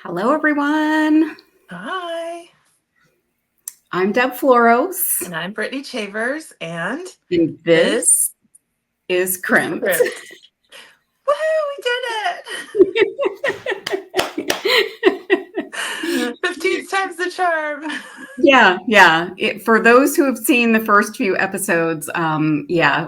Hello, everyone. Hi, I'm Deb Floros, and I'm Brittany Chavers, and and this this is is Crimped. Crimped. Woo, we did it! 15th time's the charm. Yeah. For those who have seen the first few episodes,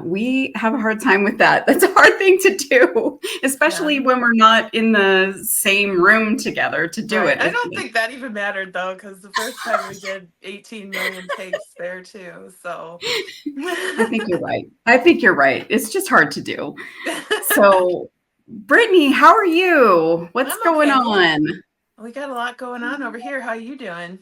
we have a hard time with that. That's a hard thing to do, Yeah, especially when we're not in the same room together to do right. it, I isn't don't it? think that even mattered though, because the first time we did 18 million takes there too. So I think you're right. It's just hard to do. So, Brittany, how are you? What's I'm going okay. on? We got a lot going on over here. How you doing?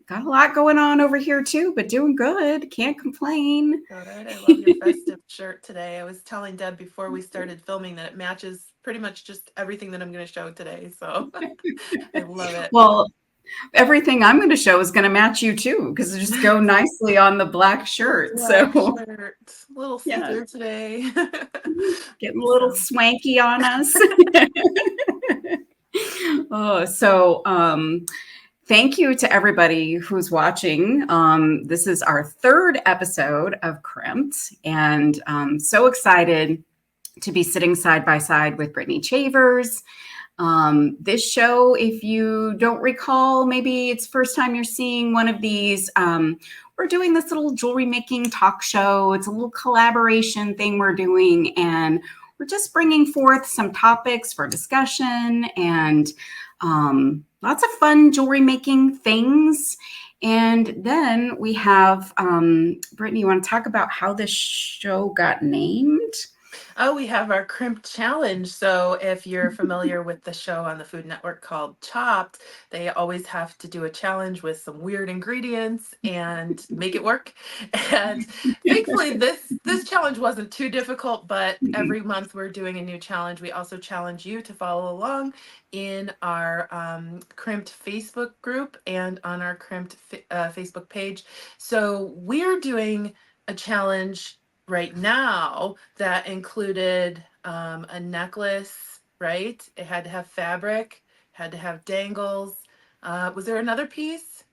Got a lot going on over here too, but doing good. Can't complain. Good. I love your festive shirt today. I was telling Deb before we started filming that it matches pretty much just everything that I'm going to show today. So I love it. Well, everything I'm going to show is going to match you too, because it just go nicely on the black The shirt. black So, shirt, a little yeah, see-through today. getting a little So, swanky on us. Oh, so thank you to everybody who's watching. This is our third episode of Crimped, and so excited to be sitting side by side with Brittany Chavers. This show, if you don't recall, maybe it's first time you're seeing one of these. We're doing this little jewelry making talk show. It's a little collaboration thing we're doing, and we're just bringing forth some topics for discussion and lots of fun jewelry making things. And then we have Brittany. You want to talk about how this show got named? we have our crimp challenge. So, if you're familiar with the show on the Food Network called Chopped, they always have to do a challenge with some weird ingredients and make it work. And thankfully, this challenge wasn't too difficult. But every month we're doing a new challenge. We also challenge you to follow along in our crimped Facebook group and on our crimped Facebook page. So we're doing a challenge right now that included a necklace, right? It had to have fabric, had to have dangles. Was there another piece?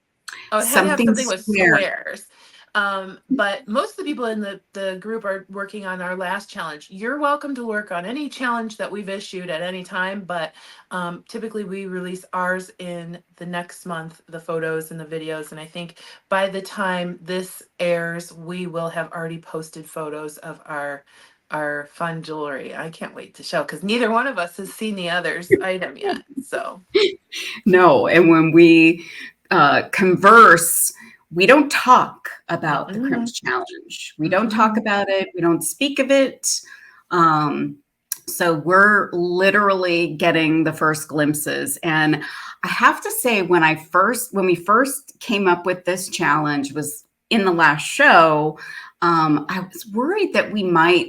Oh, it had to have Something something with square. squares. But most of the people in the group are working on our last challenge. You're welcome to work on any challenge that we've issued at any time, but typically we release ours in the next month, the photos and the videos. And I think by the time this airs, we will have already posted photos of our fun jewelry. I can't wait to show because neither one of us has seen the other's item yet. So No, and when we converse, we don't talk about the mm-mm, Crimped Challenge. We don't talk mm-mm. about it. We don't speak of it. Um, so we're literally getting the first glimpses. And I have to say, when we first came up with this challenge was in the last show. I was worried that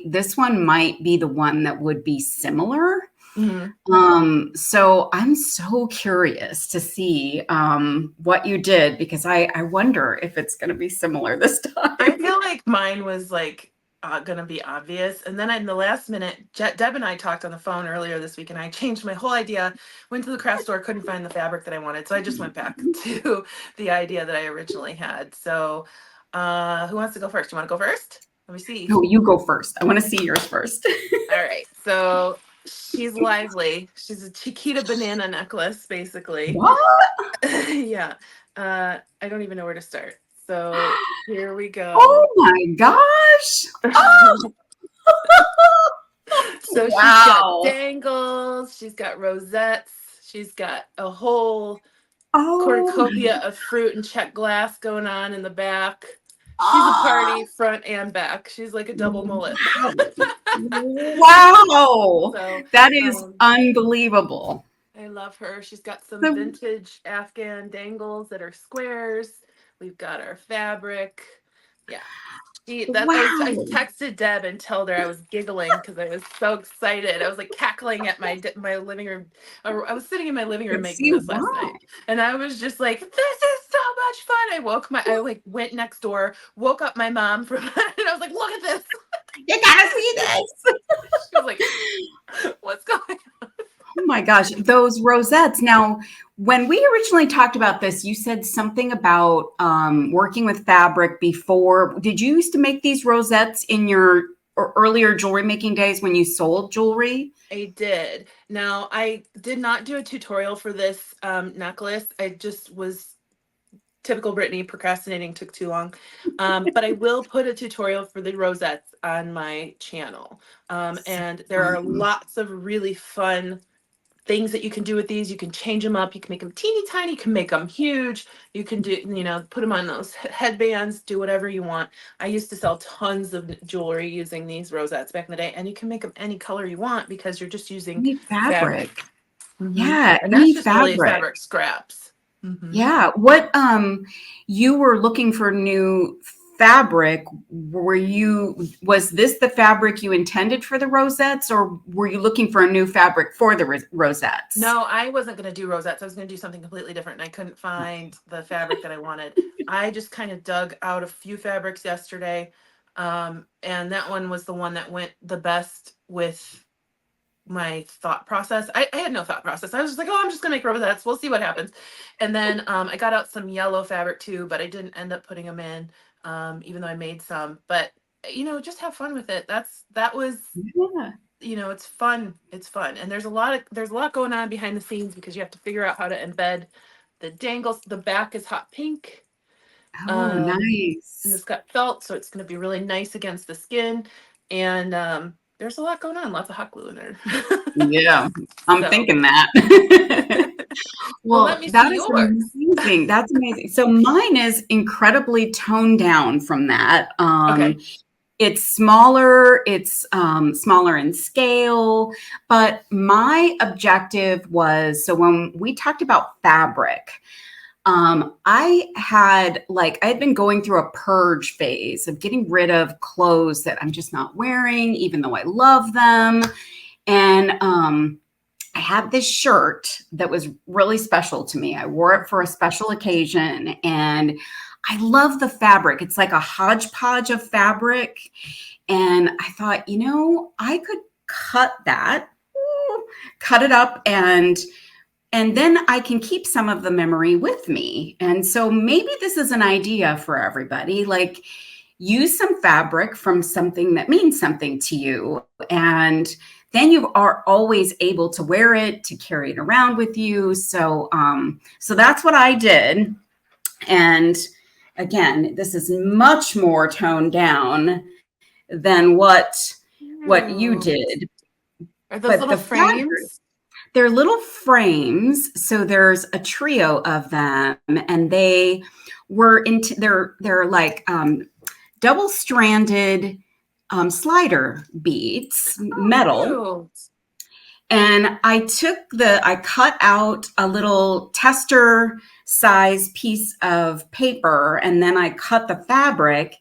this one might be the one that would be similar. Mhm. So I'm so curious to see what you did because I wonder if it's going to be similar this I time. feel like mine was like gonna be obvious, and then in the last minute, Deb and I talked on the phone earlier this week, and I changed my whole idea. Went to the craft store, couldn't find the fabric that I wanted, so I just went back to the idea that I originally had. So, who wants to go first? You want to go first? Let me see. No, you go first. I want to see yours first. All right. So she's lively. She's a Chiquita banana necklace, basically. What? Yeah. I don't even know where to start. So here we go. Oh my gosh. Oh, So she's got wow. dangles, she's got rosettes, she's got a whole Oh cornucopia of fruit and check glass going on in the back. She's a my. party front and back. She's like a double mullet. Wow. So That is um, unbelievable. I love her. She's got some So, vintage Afghan dangles that are squares. We've got our fabric. Yeah. I wow. texted Deb and told her I was giggling because I was so excited. I was like cackling at my living room. Or I was sitting in my living room Yes, making you this last were. night, and I was just like, "This is so much fun!" I like went next door, woke up my mom from, and I was like, "Look at this!" You gotta see this. She was like, "What's going on?" Oh my gosh, those rosettes. Now, when we originally talked about this, you said something about working with fabric before. Did you used to make these rosettes in your earlier jewelry making days when you sold jewelry? I did. Now, I did not do a tutorial for this necklace. I just was typical Brittany, procrastinating took too long. But I will put a tutorial for the rosettes on my channel. And there are lots of really fun things that you can do with these. You can change them up. You can make them teeny tiny. You can make them huge. You can do, put them on those headbands, do whatever you want. I used to sell tons of jewelry using these rosettes back in the day, and you can make them any color you want because you're just using Any fabric. fabric. Yeah, And that's any just really fabric. fabric scraps. Yeah. What you were looking for new fabric. Was this the fabric you intended for the rosettes, or were you looking for a new fabric for the rosettes? No, I wasn't going to do rosettes. I was going to do something completely different, and I couldn't find the fabric that I wanted. I just kind of dug out a few fabrics yesterday, and that one was the one that went the best with my thought process. I had no thought process. I was just like, oh, I'm just gonna make rosettes. We'll see what happens. And then I got out some yellow fabric too, but I didn't end up putting them in, even though I made some. But just have fun with it. That was Yeah. it's fun. It's fun, and there's a lot going on behind the scenes because you have to figure out how to embed the dangles. The back is hot pink, Oh, and nice. it's got felt, so it's going to be really nice against the skin. And there's a lot going on. Lots of hot glue in there. Yeah, I'm So, thinking that. well, let Well, me that see is yours. amazing. That's amazing. So mine is incredibly toned down from that. Okay. It's smaller, it's smaller in scale, but my objective was, so when we talked about fabric, I had been going through a purge phase of getting rid of clothes that I'm just not wearing, even though I love them. And I had this shirt that was really special to me. I wore it for a special occasion, and I love the fabric. It's like a hodgepodge of fabric. And I thought, I could cut that, cut it up, and then I can keep some of the memory with me. And so maybe this is an idea for everybody. Like, use some fabric from something that means something to you. And then you are always able to wear it, to carry it around with you. So that's what I did. And again, this is much more toned down than what you Ooh. did. Are those But little the fabric, frames? they're little frames. So there's a trio of them, and they're like double-stranded slider beads, Oh, metal. cute. And I cut out a little tester size piece of paper, and then I cut the fabric.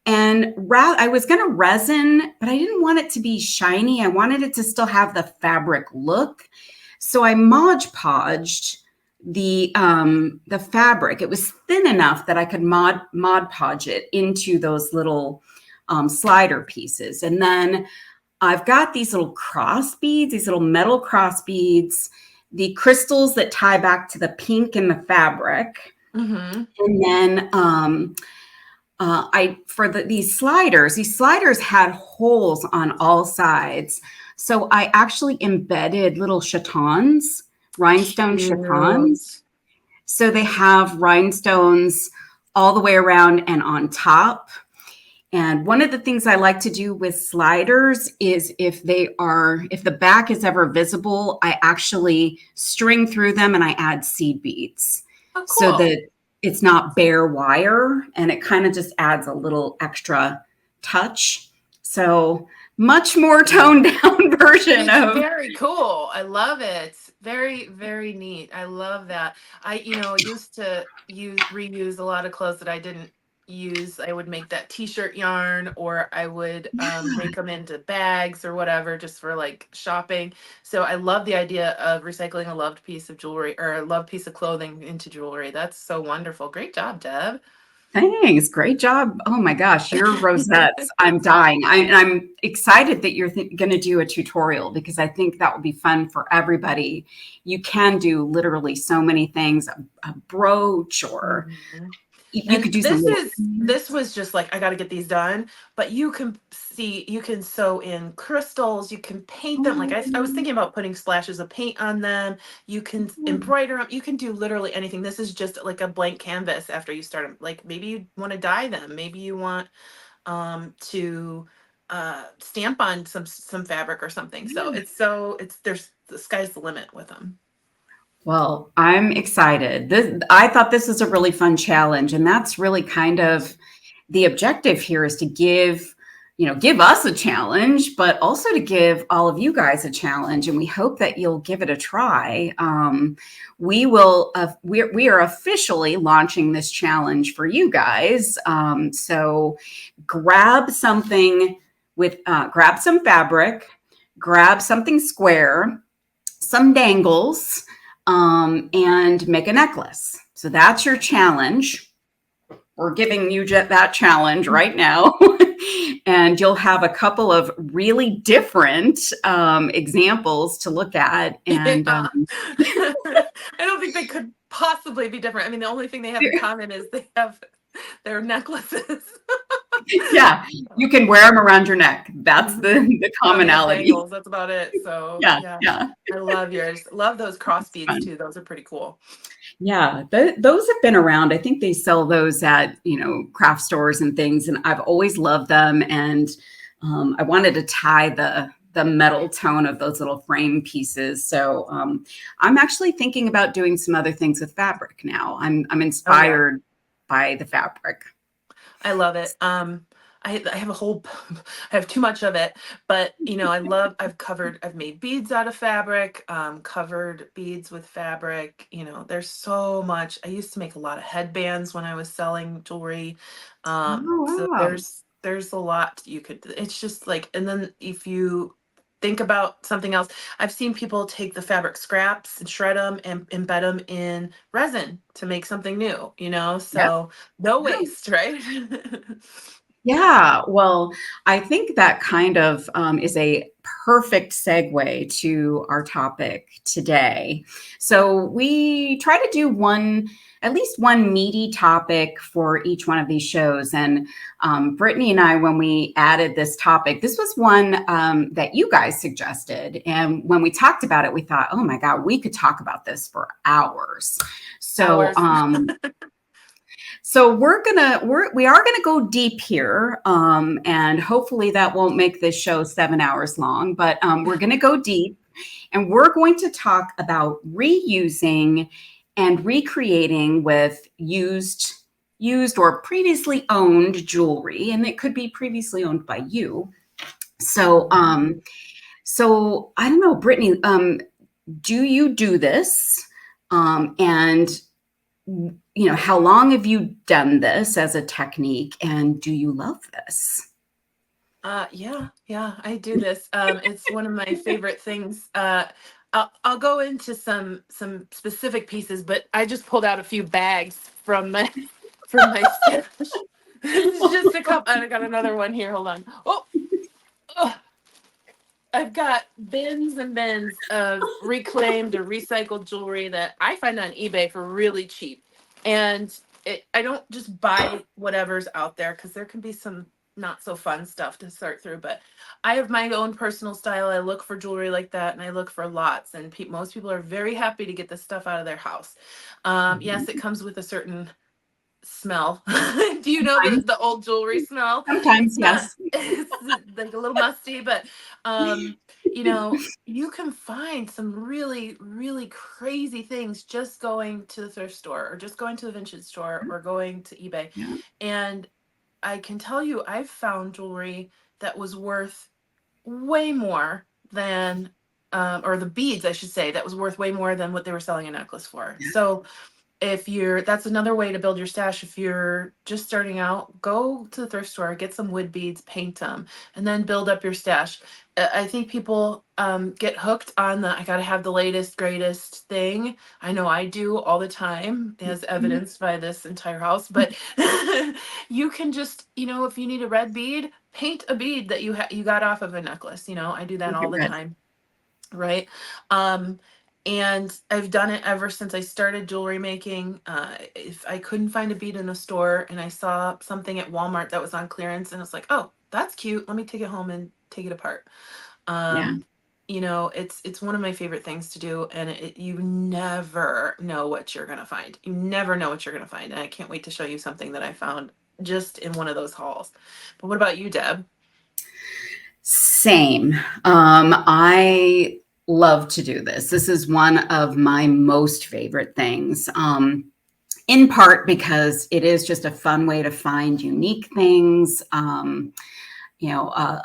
And I was going to resin, but I didn't want it to be shiny. I wanted it to still have the fabric look. So I Mod Podged the fabric. It was thin enough that I could Mod Podge it into those little slider pieces. And then I've got these little cross beads, these little metal cross beads, the crystals that tie back to the pink in the fabric. Mm-hmm. And then these sliders had holes on all sides. So I actually embedded little chatons, rhinestone chatons. Cute. So they have rhinestones all the way around and on top. And one of the things I like to do with sliders is if the back is ever visible, I actually string through them and I add seed beads Oh, so cool. that it's not bare wire, and it kind of just adds a little extra touch. So much more toned down version It's of. very cool. I love it. Very, very neat. I love that. I, used to reuse a lot of clothes that I didn't use. I would make that t-shirt yarn, or I would make them into bags or whatever, just for like shopping. So I love the idea of recycling a loved piece of jewelry or a loved piece of clothing into jewelry. That's so wonderful. Great job, Deb. Thanks. Great job. Oh my gosh, your rosettes. I'm dying. I'm excited that you're going to do a tutorial because I think that will be fun for everybody. You can do literally so many things, a brooch, or Mhm. you And could do some little. this was just like, I got to get these done, but you can see, you can sew in crystals, you can paint them. Like I was thinking about putting splashes of paint on them. You can embroider them. You can do literally anything. This is just like a blank canvas after you start them. Like maybe you want to dye them. Maybe you want to stamp on some fabric or something. So it's there's the sky's the limit with them. Well, I'm excited. I thought this was a really fun challenge, and that's really kind of the objective here is to give us a challenge, but also to give all of you guys a challenge. And we hope that you'll give it a try. We are officially launching this challenge for you guys. So grab something grab some fabric, grab something square, some dangles, and make a necklace. So that's your challenge. We're giving you that challenge right now. And you'll have a couple of really different examples to look at. And Yeah. I don't think they could possibly be different. I mean, the only thing they have in common is they have their necklaces. yeah, you can wear them around your neck. That's the Yeah, they have commonality. dangles. That's about it. So Yeah, yeah, yeah. I love yours. Love those cross beads Fun. too. Those are pretty cool. Yeah, those have been around. I think they sell those at craft stores and things, and I've always loved them. And I wanted to tie the metal tone of those little frame pieces. So I'm actually thinking about doing some other things with fabric now. I'm Oh yeah. inspired by the fabric. I love it. I have a whole, I have too much of it, but I've made beads out of fabric, covered beads with fabric. There's so much. I used to make a lot of headbands when I was selling jewelry. So Oh wow! there's a lot you could, it's just like, and then if you think about something else, I've seen people take the fabric scraps and shred them and embed them in resin to make something new, Yep. so no waste, right? Yeah, well, I think that kind of is a perfect segue to our topic today. So we try to do at least one meaty topic for each one of these shows. And Brittany and I, when we added this topic, this was one that you guys suggested. And when we talked about it, we thought, oh my God, we could talk about this for hours. So Hours. so we are gonna go deep here, and hopefully that won't make this show 7 hours long. But we're gonna go deep, and we're going to talk about reusing and recreating with used or previously owned jewelry, and it could be previously owned by you. So, so I don't know, Brittany, do you do this? And how long have you done this as a technique, and do you love this? Yeah, I do this. It's one of my favorite things. I'll go into some specific pieces, but I just pulled out a few bags from my stash. This is just a couple. I got another one here. Hold on. Oh, I've got bins and bins of reclaimed or recycled jewelry that I find on eBay for really cheap. And I don't just buy whatever's out there because there can be some not so fun stuff to sort through. But I have my own personal style. I look for jewelry like that and I look for lots. And most people are very happy to get this stuff out of their house. Yes, it comes with a certain smell. Do you know the old jewelry smell? Sometimes, It's not, yes. it's like a little musty, but you can find some really, really crazy things just going to the thrift store or just going to the vintage store or going to eBay. Yeah. And I can tell you, I've found jewelry that was worth way more than, or the beads, I should say, that was worth way more than what they were selling a necklace for. So that's another way to build your stash. If you're just starting out, go to the thrift store, get some wood beads, paint them, and then build up your stash. I think people get hooked on the I gotta have the latest, greatest thing. I know I do all the time, as evidenced by this entire house. But you can just, if you need a red bead, paint a bead that you got off of a necklace. I do that all the time, right? And I've done it ever since I started jewelry making. If I couldn't find a bead in a store and I saw something at Walmart that was on clearance, and it's like, oh, that's cute, let me take it home and take it apart. Yeah. It's one of my favorite things to do, and you never know what you're gonna find. You never know what you're gonna find, and I can't wait to show you something that I found just in one of those hauls. But what about you, Deb? Same. I love to do this. This is one of my most favorite things. In part because it is just a fun way to find unique things.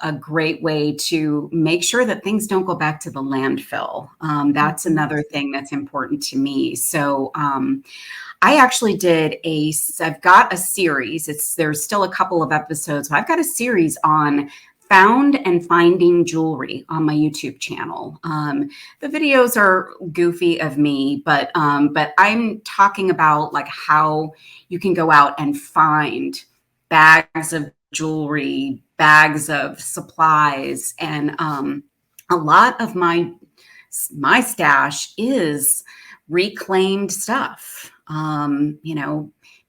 A great way to make sure that things don't go back to the landfill. That's another thing that's important to me. So I actually I've got a series. There's still a couple of episodes. But I've got a series on found and finding jewelry on my YouTube channel. The videos are goofy of me, but I'm talking about like how you can go out and find bags of jewelry, bags of supplies, and a lot of my stash is reclaimed stuff.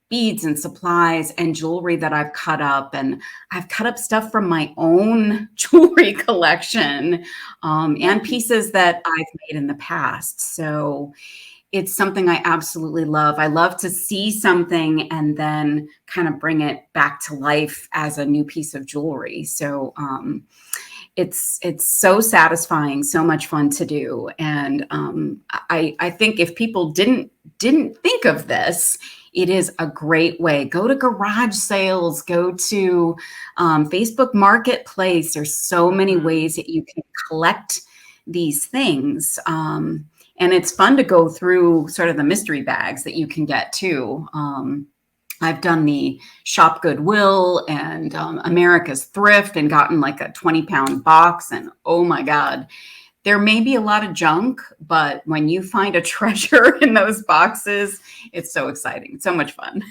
Beads and supplies and jewelry that I've cut up, and I've cut up stuff from my own jewelry collection, and pieces that I've made in the past. So it's something I absolutely love. I love to see something and then kind of bring it back to life as a new piece of jewelry. So it's so satisfying, so much fun to do. And I think if people didn't think of this, it is a great way. Go to garage sales, go to Facebook Marketplace. There's so many ways that you can collect these things. And it's fun to go through sort of the mystery bags that you can get too. I've done the Shop Goodwill and America's Thrift and gotten like a 20-pound box. And oh my God, there may be a lot of junk, but when you find a treasure in those boxes, it's so exciting. It's so much fun.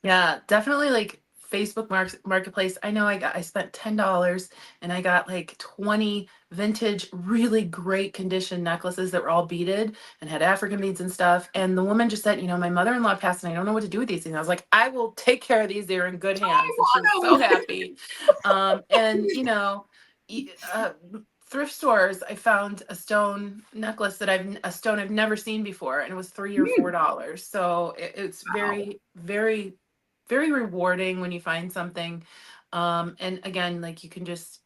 Yeah, definitely like Facebook Marketplace. I know I spent $10 and I got like 20 vintage, really great condition necklaces that were all beaded and had African beads and stuff. And the woman just said, my mother-in-law passed and I don't know what to do with these things. I was like, I will take care of these. They're in good hands. And she was so happy. And thrift stores, I found a stone necklace a stone I've never seen before, and it was $3 or $4. So it's very, very, very rewarding when you find something. And again, like you can just,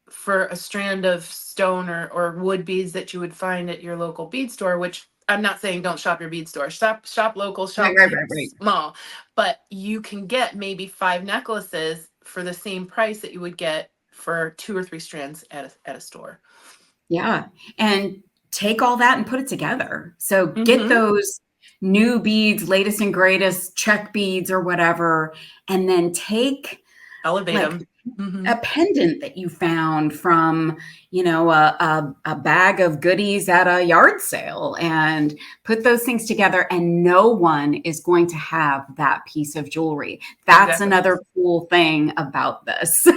for a strand of stone or wood beads that you would find at your local bead store, which I'm not saying don't shop your bead store, shop local, shop Right. small, but you can get maybe 5 necklaces for the same price that you would get for 2 or 3 strands at a store. Yeah. And take all that and put it together. So get those new beads, latest and greatest check beads or whatever, and then elevate like them. a pendant that you found from, a bag of goodies at a yard sale, and put those things together, and no one is going to have that piece of jewelry. That's another cool thing about this.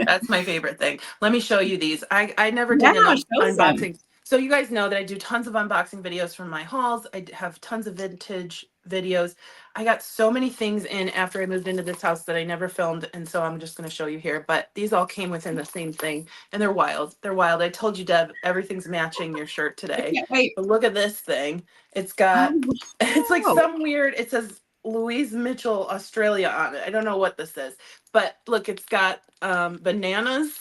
That's my favorite thing. Let me show you these. I never Yeah, did enough show some. unboxing. So you guys know that I do tons of unboxing videos from my hauls. I have tons of vintage videos. I got so many things in after I moved into this house that I never filmed, and so I'm just going to show you here. But these all came within the same thing, and they're wild. They're wild. I told you, Deb, everything's matching your shirt today. Wait. But look at this thing. It's got, it's like some weird, it says Louise Mitchell, Australia on it. I don't know what this is, but look, it's got bananas.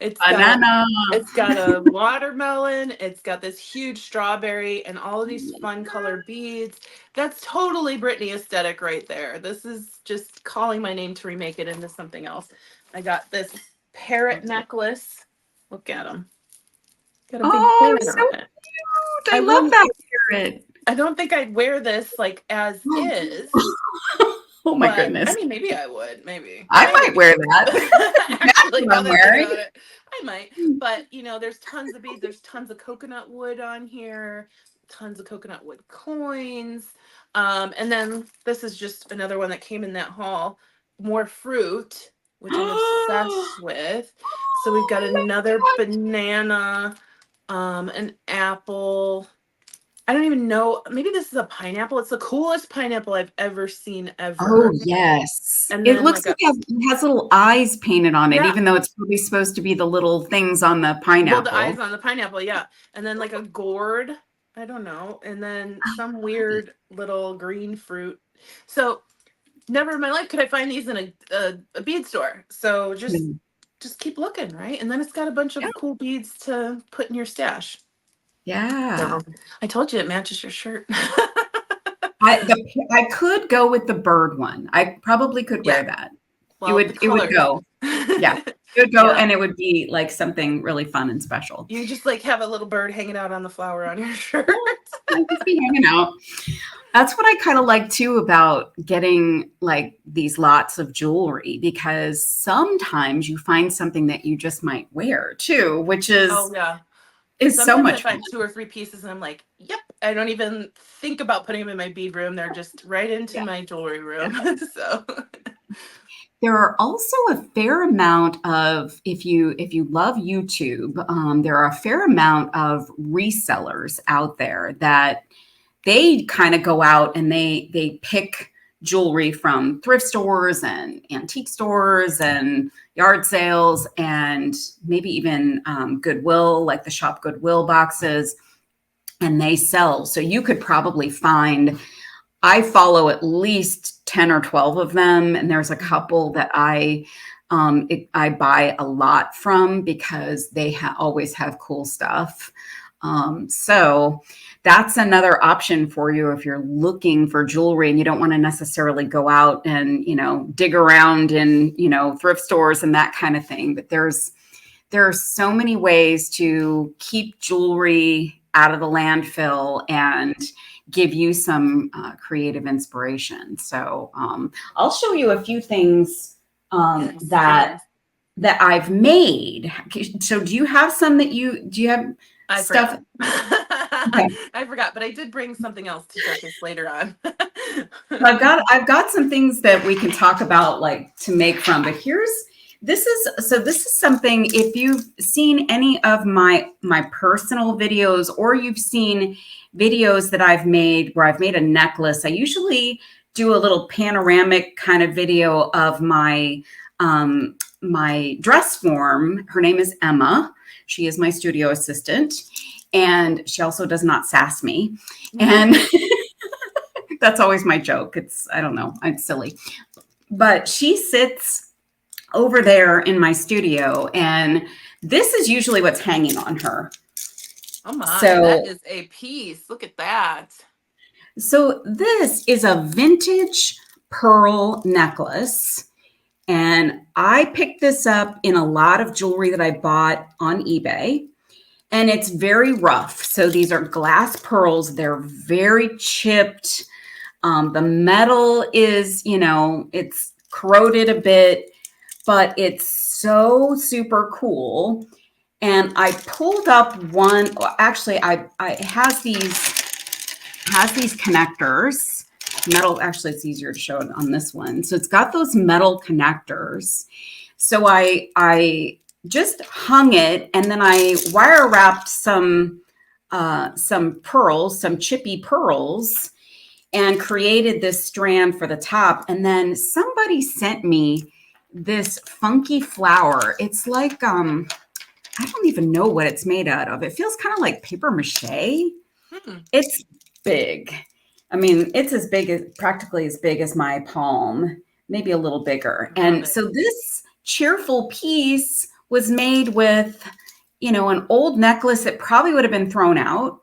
Banana. It's got a watermelon. It's got this huge strawberry and all of these fun colored beads. That's totally Brittany aesthetic right there. This is just calling my name to remake it into something else. I got this parrot necklace. Look at them. Got a big parrot So on it. cute. I love that parrot. I don't think I'd wear this like as is, Oh my but I goodness. mean, maybe I would. Maybe. I might Maybe. wear that. That's Actually, what now I'm that I think wearing. about it, I might. But there's tons of beads. There's tons of coconut wood on here. Tons of coconut wood coins. And then this is just another one that came in that haul. More fruit, which I'm Oh obsessed with. So we've got my another God. banana, an apple. I don't even know. Maybe this is a pineapple. It's the coolest pineapple I've ever seen Oh, ever. yes. And It then looks like like it has little eyes painted on it, yeah, even though it's probably supposed to be the little things on the well, the eyes pineapple. on the pineapple, yeah. And then like a gourd, I don't know. And then some weird little green fruit. So never in my life could I find these in a bead store. So just keep looking, right? And then it's got a bunch Yeah. of cool beads to put in your stash. Yeah. So I told you it matches your shirt. I could go with the bird one. I probably could Yeah. wear that. Well, the It would colors. go. Yeah. It would go Yeah. and it would be like something really fun and special. You just like have a little bird hanging out on the flower on your shirt. I'd just be hanging out. That's what I kind of like too about getting like these lots of jewelry because sometimes you find something that you just might wear too, which Oh yeah. is so Sometimes I much fun. find 2 or 3 pieces and I'm like, yep, I don't even think about putting them in my bead room. They're just right into Yeah. my jewelry room. So There are also a fair amount of if you love YouTube, there are a fair amount of resellers out there that they kind of go out and they pick jewelry from thrift stores and antique stores and yard sales and maybe even Goodwill, like the Shop Goodwill boxes, and they sell. So you could probably find I follow at least 10 or 12 of them, and there's a couple that I buy a lot from because they always have cool stuff. So that's another option for you if you're looking for jewelry and you don't want to necessarily go out and dig around in thrift stores and that kind of thing. But there are so many ways to keep jewelry out of the landfill and give you some creative inspiration. So I'll show you a few things yes, that please. I've made. So do you have some that do you have I stuff? forgot. Okay. I forgot, but I did bring something else to showcase later on. I've got some things that we can talk about like to make from, but this is something if you've seen any of my personal videos or you've seen videos that I've made where I've made a necklace, I usually do a little panoramic kind of video of my dress form. Her name is Emma. She is my studio assistant and she also does not sass me. And that's always my joke. I don't know, it's silly. But she sits over there in my studio, and this is usually what's hanging on her. Oh my, that So, is a piece. Look at that. so this is a vintage pearl necklace. And I picked this up in a lot of jewelry that I bought on eBay. And it's very rough. So these are glass pearls. They're very chipped. The metal is, it's corroded a bit, but it's so super cool. And I pulled up one, actually, it has these connectors. Metal, actually, it's easier to show it on this one. So it's got those metal connectors. So I just hung it and then I wire wrapped some pearls, some chippy pearls, and created this strand for the top. And then somebody sent me this funky flower. It's like I don't even know what it's made out of. It feels kind of like paper mache. It's big. I mean, it's as big as practically as big as my palm, maybe a little bigger. Love And it. so this cheerful piece was made with, an old necklace that probably would have been thrown out.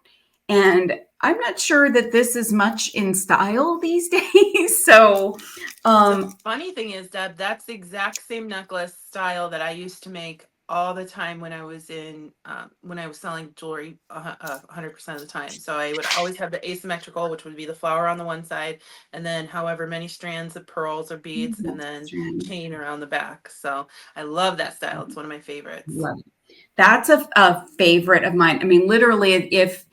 And I'm not sure that this is much in style these days. So, The funny thing is, Deb, that's the exact same necklace style that I used to make all the time when I was selling jewelry 100% of the time. So I would always have the asymmetrical, which would be the flower on the one side, and then however many strands of pearls or beads, and then chain around the back. So I love that style. It's one of my favorites. Love it. That's a favorite of mine. I mean, literally, if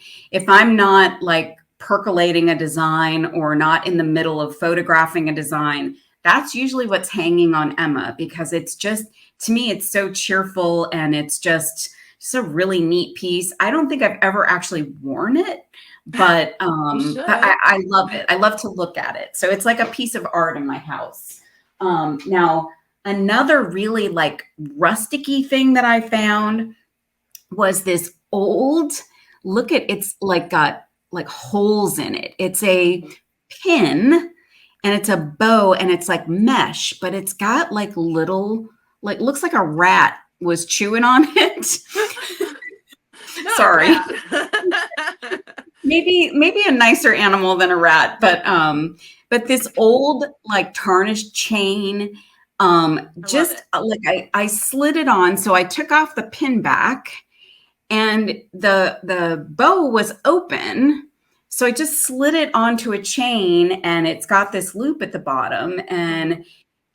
I'm not like percolating a design or not in the middle of photographing a design, that's usually what's hanging on Emma, because it's just, to me, it's so cheerful, and it's just a really neat piece. I don't think I've ever actually worn it, but You should. I love it. I love to look at it. So it's like a piece of art in my house. Now, another really like rusticy thing that I found was this old, look at, it's like got like holes in it. It's a pin, and it's a bow, and it's like mesh, but it's got like little, like looks like a rat was chewing on it. Sorry. Maybe a nicer animal than a rat, but this old like tarnished chain, just like I slid it on. So I took off the pin back, and the bow was open. So I just slid it onto a chain, and it's got this loop at the bottom, and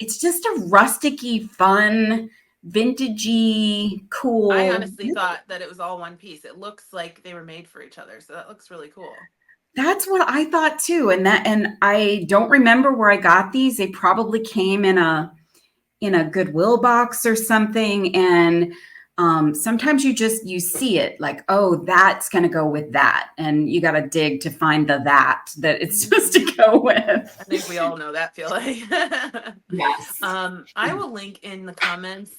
it's just a rusticy, fun, vintagey, cool. I honestly thought that it was all one piece. It looks like they were made for each other. So that looks really cool. That's what I thought too. And I don't remember where I got these. They probably came in a Goodwill box or something. And sometimes you see it like, oh, that's going to go with that. And you got to dig to find that it's supposed to go with. I think we all know that feeling. Yes. I will link in the comments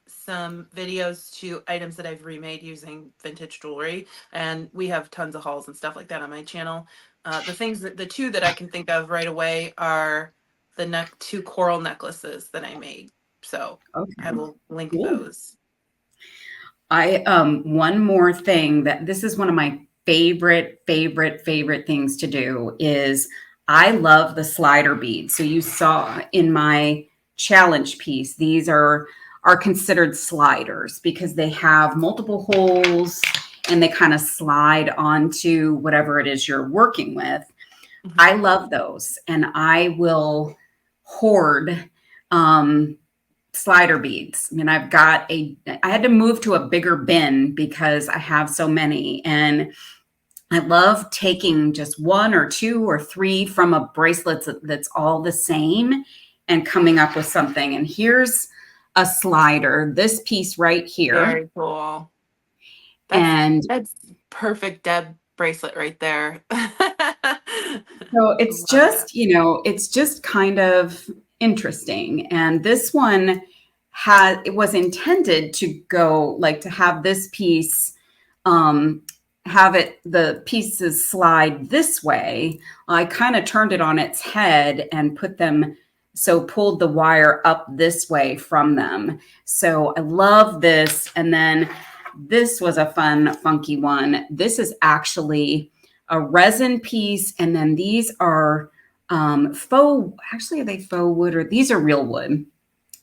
some videos to items that I've remade using vintage jewelry. And we have tons of hauls and stuff like that on my channel. The two that I can think of right away are the two coral necklaces that I made. So okay. I will link those. One more thing, that this is one of my favorite things to do, is I love the slider beads. So you saw in my challenge piece, these are considered sliders because they have multiple holes and they kind of slide onto whatever it is you're working with. Mm-hmm. I love those, and I will hoard slider beads. I mean, I had to move to a bigger bin because I have so many, and I love taking just one or two or three from a bracelet that's all the same and coming up with something. And here's a slider, this piece right here. Very cool. That's perfect Deb bracelet right there. So it's just, it's just kind of interesting. And this one it was intended to go like to have this piece, the pieces slide this way. I kind of turned it on its head and pulled the wire up this way from them. So I love this. And then this was a fun, funky one. This is actually a resin piece. And then these are actually, are they faux wood, or these are real wood?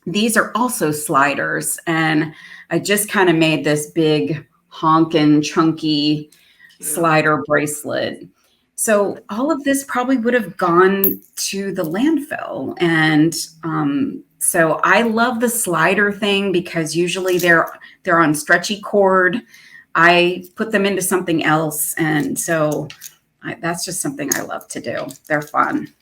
These are also sliders. And I just kind of made this big honkin' chunky slider bracelet. So all of this probably would have gone to the landfill. And so I love the slider thing because usually they're on stretchy cord. I put them into something else. And so that's just something I love to do. They're fun.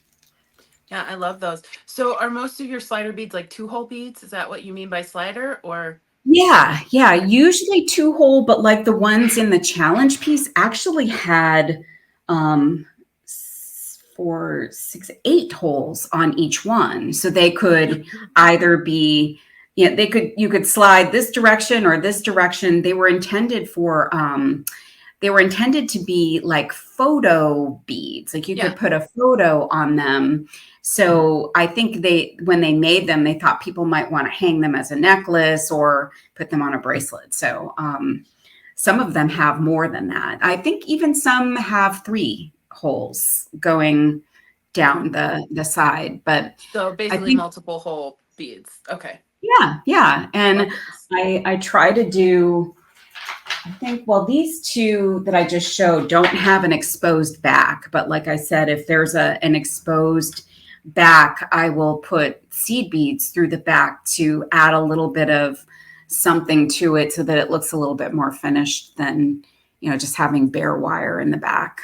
Yeah, I love those. So are most of your slider beads like 2-hole beads? Is that what you mean by slider, or? Yeah. Usually 2-hole, but like the ones in the challenge piece actually had 4, 6, 8 holes on each one. So they could either be, you could slide this direction or this direction. They were intended to be like photo beads. Like you could put a photo on them. So I think when they made them, they thought people might want to hang them as a necklace or put them on a bracelet. So some of them have more than that. I think even some have 3 holes going down the side. But so basically multiple hole beads. Okay. Yeah, yeah. And Love this. I try to do, I think, well, these two that I just showed don't have an exposed back. But like I said, if there's an exposed back, I will put seed beads through the back to add a little bit of something to it so that it looks a little bit more finished than, just having bare wire in the back.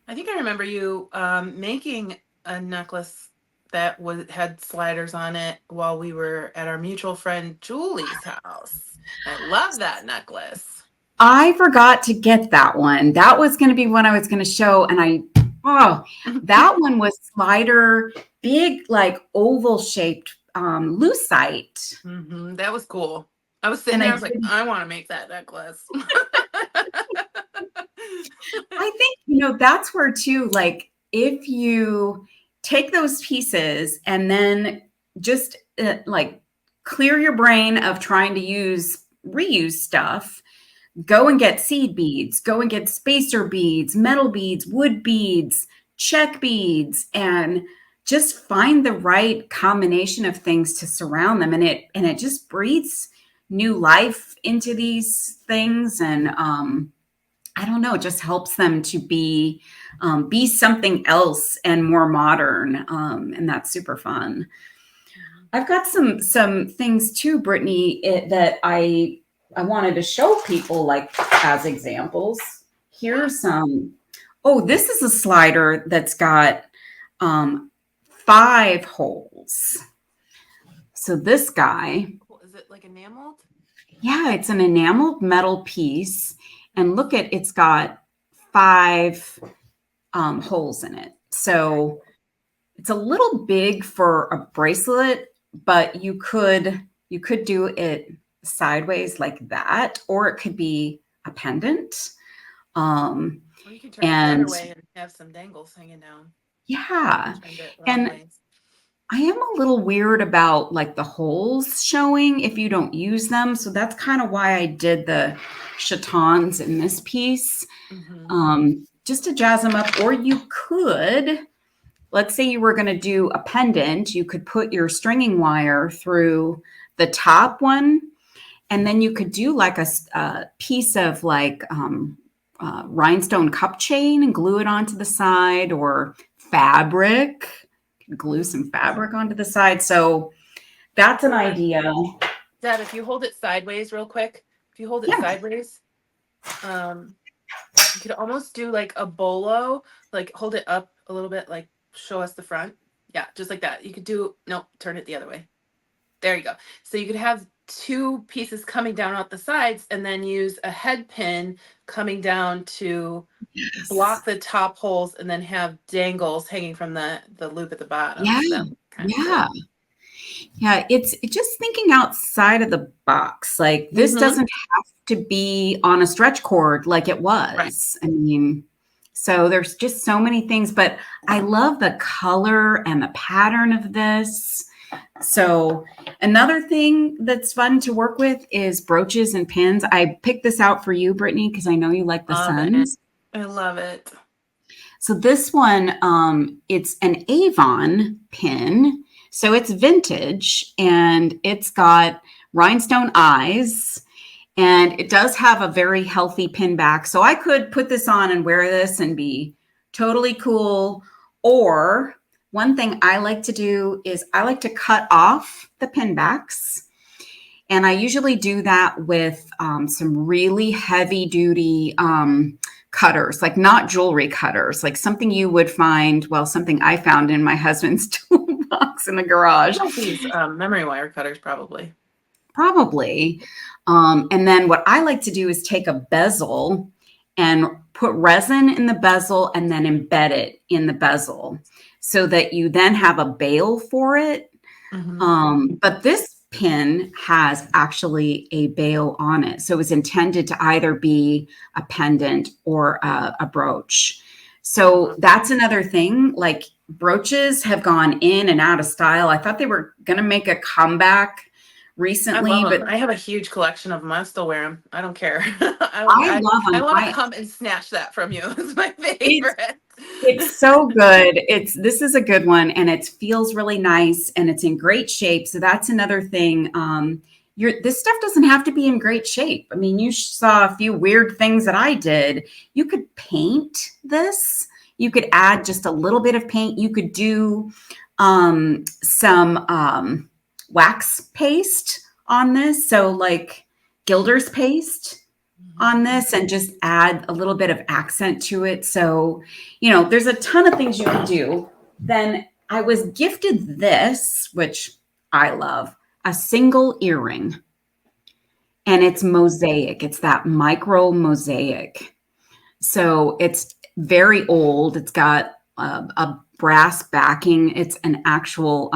I think I remember you making a necklace that had sliders on it while we were at our mutual friend Julie's house. I love that necklace. I forgot to get that one. That was going to be one I was going to show. And that one was slider, big, like oval shaped lucite. That was cool. I was sitting And there, I I was like, did, I want to make that necklace. I think, that's where too, like if you take those pieces and then just like clear your brain of trying to reuse stuff, go and get seed beads, go and get spacer beads, metal beads, wood beads, check beads, and just find the right combination of things to surround them. And it just breathes new life into these things. And I don't know, it just helps them to be something else and more modern. And that's super fun. I've got some things too, Brittany, that I wanted to show people like as examples. Here's some. Oh, this is a slider that's got 5 holes. So this guy, Is it like enameled? yeah, it's an enameled metal piece, and look at it's got 5 holes in it. So it's a little big for a bracelet, but you could do it sideways like that, or it could be a pendant. Or you can turn it the And other way and have some dangles hanging down. yeah, Turned it wrong and ways. I am a little weird about like the holes showing if you don't use them. So that's kind of why I did the chatons in this piece, just to jazz them up. Or you could, let's say you were going to do a pendant, you could put your stringing wire through the top one, and then you could do like a piece of like rhinestone cup chain and glue it onto the side, or fabric, glue some fabric onto the side. So that's an idea. Deb, if you hold it sideways real quick, if you hold it Yeah. sideways, you could almost do like a bolo, like hold it up a little bit, like show us the front. Yeah, just like that. You could do, no, turn it the other way. There you go. So you could have 2 pieces coming down out the sides and then use a head pin coming down to block the top holes and then have dangles hanging from the loop at the bottom. Yeah. So Yeah. Cool. Yeah, it's just thinking outside of the box. Like this doesn't have to be on a stretch cord like it was. Right. I mean, so there's just so many things, but I love the color and the pattern of this. So another thing that's fun to work with is brooches and pins. I picked this out for you, Brittany, because I know you like the suns. I love it. So this one, it's an Avon pin. So it's vintage, and it's got rhinestone eyes, and it does have a very healthy pin back. So I could put this on and wear this and be totally cool. Or one thing I like to do is I like to cut off the pin backs. And I usually do that with some really heavy duty cutters, like not jewelry cutters, like something you would find, well, something I found in my husband's toolbox in the garage. These memory wire cutters, probably. And then what I like to do is take a bezel and put resin in the bezel and then embed it in the bezel so that you then have a bail for it. But this pin has actually a bail on it. So it was intended to either be a pendant or a brooch. So that's another thing. Like brooches have gone in and out of style. I thought they were going to make a comeback I recently, love but them. I have a huge collection of them. I still wear them. I don't care. I love I them. want to come and snatch that from you. It's my It's favorite. it's so good. This is a good one, and it feels really nice, and it's in great shape. So that's another thing. This stuff doesn't have to be in great shape. I mean, you saw a few weird things that I did. You could paint this. You could add just a little bit of paint. You could do some wax paste on this. So like Gilder's paste on this and just add a little bit of accent to it. So, there's a ton of things you can do. Then I was gifted this, which I love, a single earring. And it's mosaic. It's that micro mosaic. So it's very old. It's got a brass backing. It's an actual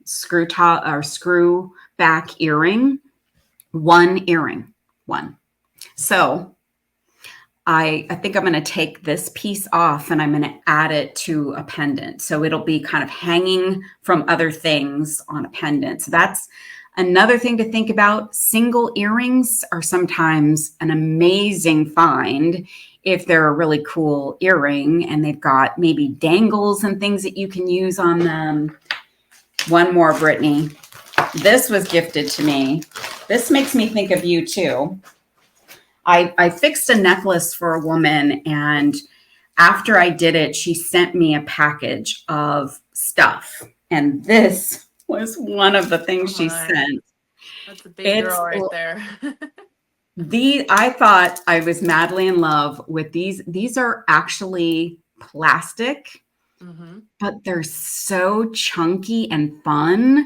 screw top or screw back earring. One earring. One. So I think I'm going to take this piece off and I'm going to add it to a pendant. So it'll be kind of hanging from other things on a pendant. So that's another thing to think about. Single earrings are sometimes an amazing find if they're a really cool earring and they've got maybe dangles and things that you can use on them. One more, Brittany. This was gifted to me. This makes me think of you too. I fixed a necklace for a woman, and after I did it, she sent me a package of stuff. And this was one of the things she sent. That's a big It's girl right there. I thought I was madly in love with these. These are actually plastic, but they're so chunky and fun.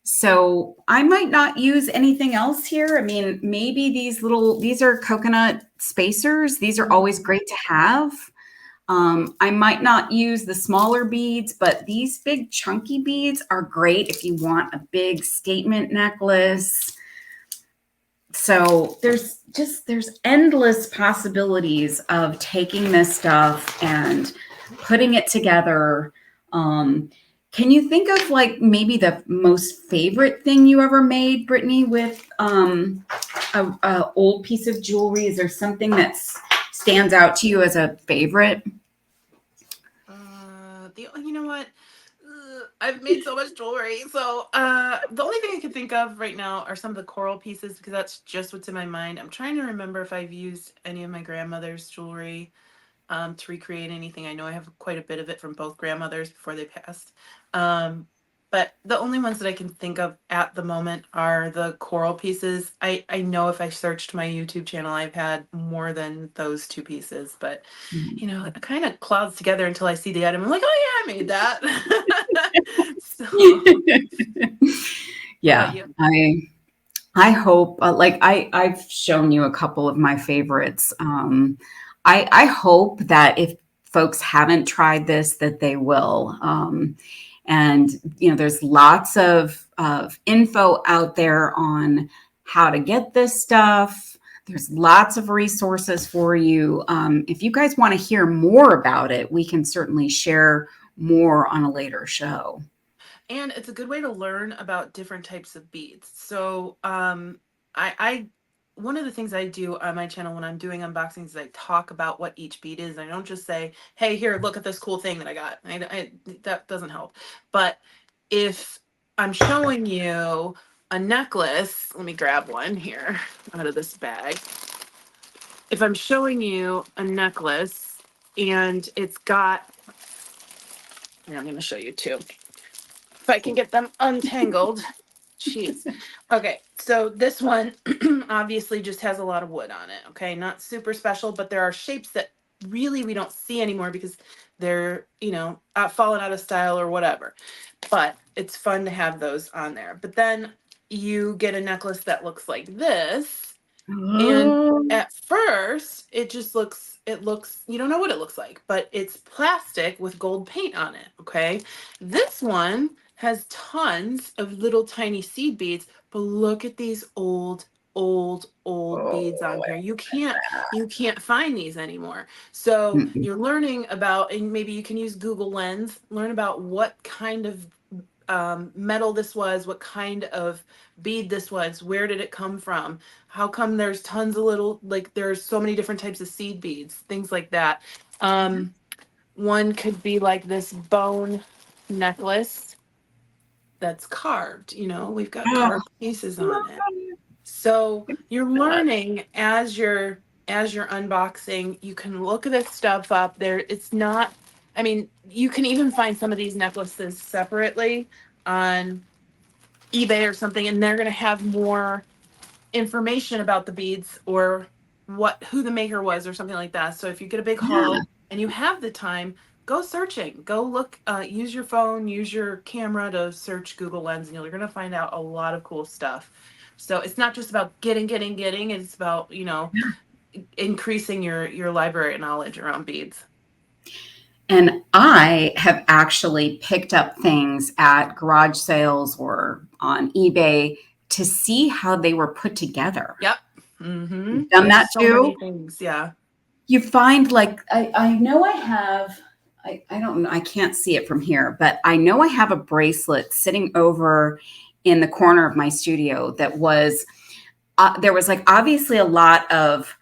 So I might not use anything else here. I mean, maybe these are coconut spacers. These are always great to have. I might not use the smaller beads, but these big chunky beads are great if you want a big statement necklace. So there's endless possibilities of taking this stuff and putting it together. Can you think of like maybe the most favorite thing you ever made, Brittany, with a old piece of jewelry? Is there something that stands out to you as a favorite? You know what? I've made so much jewelry. So the only thing I can think of right now are some of the coral pieces because that's just what's in my mind. I'm trying to remember if I've used any of my grandmother's jewelry to recreate anything. I know I have quite a bit of it from both grandmothers before they passed. But the only ones that I can think of at the moment are the coral pieces. I know if I searched my YouTube channel, I've had more than those two pieces, but it kind of clouds together until I see the item. I'm like, oh yeah, I made that. So, Yeah, I hope I've shown you a couple of my favorites. I hope that if folks haven't tried this, that they will. And there's lots of info out there on how to get this stuff. There's lots of resources for you. If you guys want to hear more about it, we can certainly share more on a later show. and it's a good way to learn about different types of beads. So, I one of the things I do on my channel when I'm doing unboxings is I talk about what each bead is. I don't just say, "Hey, here, look at this cool thing that I got." That doesn't help. But if I'm showing you a necklace, let me grab one here out of this bag. If I'm showing you a necklace and it's got, here, I'm going to show you two. If I can get them untangled. Jeez. Okay, so this one obviously just has a lot of wood on it. Okay, not super special, but there are shapes that really we don't see anymore because they're, fallen out of style or whatever. But it's fun to have those on there. But then you get a necklace that looks like this. And at first, you don't know what it looks like, but it's plastic with gold paint on it. Okay. This one has tons of little tiny seed beads, but look at these old beads on here. You can't find these anymore. So you're learning about, and maybe you can use Google Lens, learn about what kind of metal this was, what kind of bead this was, where did it come from, how come there's tons of little, like there's so many different types of seed beads, things like that. One could be like this bone necklace that's carved, we've got Oh, carved pieces on it. So you're learning as you're unboxing. You can look this stuff up there. It's not, I mean, you can even find some of these necklaces separately on eBay or something, and they're going to have more information about the beads or who the maker was or something like that. So if you get a big yeah. haul and you have the time, go searching, go look, use your phone, use your camera to search Google Lens, and you're going to find out a lot of cool stuff. So it's not just about getting. It's about, increasing your library knowledge around beads. And I have actually picked up things at garage sales or on eBay to see how they were put together. Yep. Mm-hmm. Done that so too? many things, yeah. You find like, I know I have, I don't know, I can't see it from here, but I know I have a bracelet sitting over in the corner of my studio that was, there was like obviously a lot of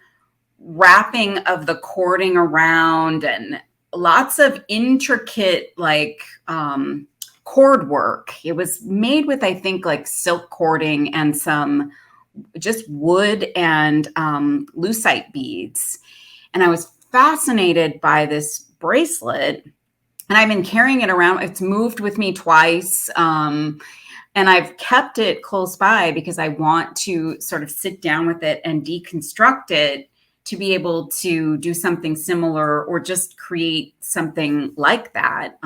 wrapping of the cording around and lots of intricate like cord work. It was made with, I think, like silk cording and some just wood and lucite beads. And I was fascinated by this bracelet, and I've been carrying it around. It's moved with me twice. And I've kept it close by because I want to sort of sit down with it and deconstruct it to be able to do something similar or just create something like that.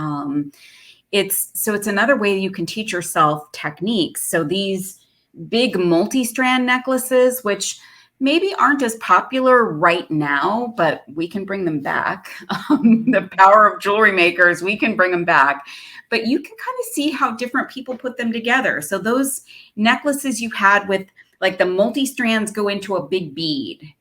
It's another way you can teach yourself techniques. So these big multi-strand necklaces, which maybe aren't as popular right now, but we can bring them back. The power of jewelry makers, we can bring them back. But you can kind of see how different people put them together. So those necklaces you had with like the multi-strands go into a big bead.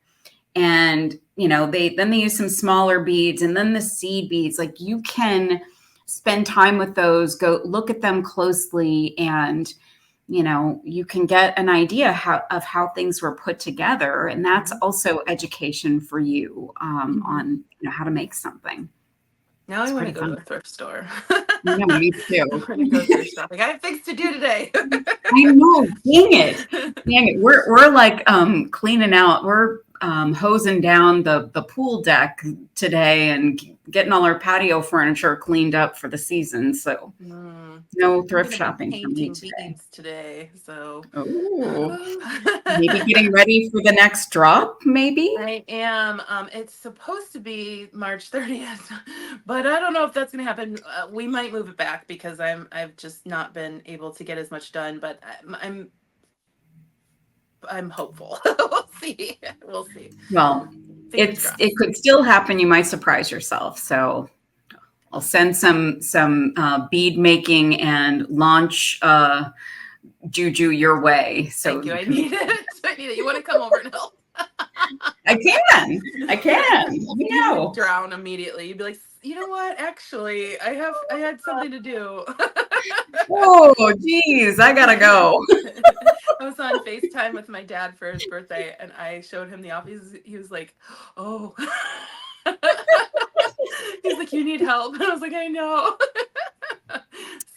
And, they use some smaller beads and then the seed beads. Like you can spend time with those, go look at them closely, and, you can get an idea of how things were put together. And that's also education for you on, how to make something. Now I want to go to a thrift store. Yeah, me too. I'm going to go thrift shopping. I have things to do today. I know. Dang it. We're like cleaning out. We're hosing down the pool deck today and getting all our patio furniture cleaned up for the season. So no thrift shopping for me today. So maybe getting ready for the next drop. Maybe I am. It's supposed to be March 30th, but I don't know if that's going to happen. We might move it back because I've just not been able to get as much done. But I'm hopeful. We'll see. Well, it could still happen. You might surprise yourself. So I'll send some bead making and launch juju your way. So thank you. I need it. You want to come over and help? I can. You drown immediately. You'd be like, you know what? Actually, I had something to do. Oh, geez, I gotta go. I was on FaceTime with my dad for his birthday, and I showed him the office. He was like, "Oh," he's like, "You need help," and I was like, "I know."